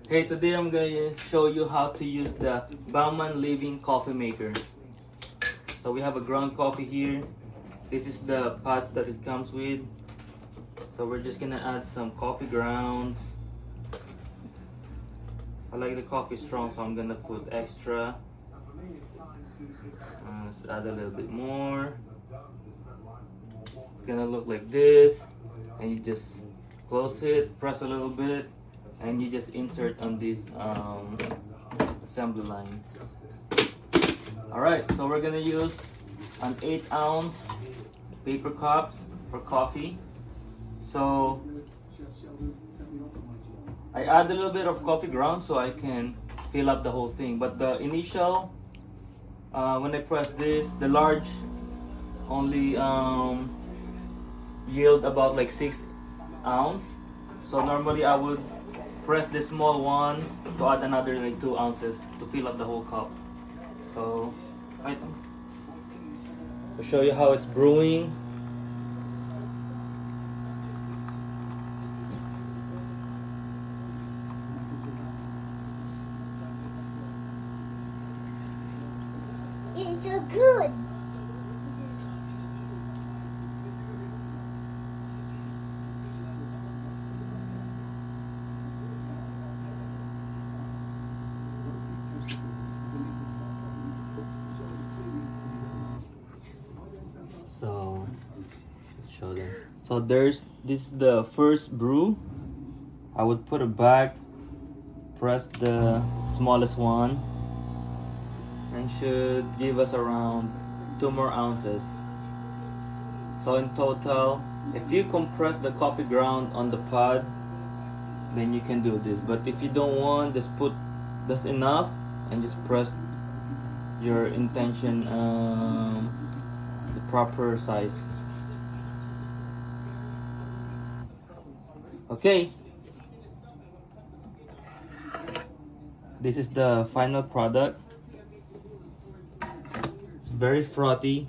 Hey, today I'm gonna show you how to use the Baumann Living Coffee Maker. So we have a ground coffee here. This is the pots that it comes with. So we're just gonna add some coffee grounds. I like the coffee strong, so I'm gonna put extra. Let's add a little bit more. It's gonna look like this, and you just close it, press a little bit, and you just insert on this assembly line. Alright, so we're gonna use an 8-ounce paper cups for coffee. So I add a little bit of coffee ground so I can fill up the whole thing. But the initial, when I press this, the large only yield about like 6 ounces. So normally I would press the small one to add another like 2 ounces to fill up the whole cup. So right, I'll show you how it's brewing. It's so good. So show them. So this is the first brew. I would put it back, press the smallest one, and should give us around 2 more ounces. So in total, if you compress the coffee ground on the pod, then you can do this. But if you don't want, just put that's enough and just press your intention the proper size. Okay, this is the final product. It's very frothy,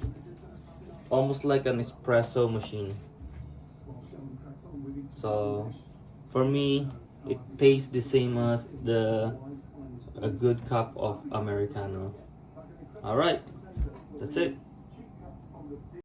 almost like an espresso machine. So for me, it tastes the same as a good cup of Americano. All right, that's it.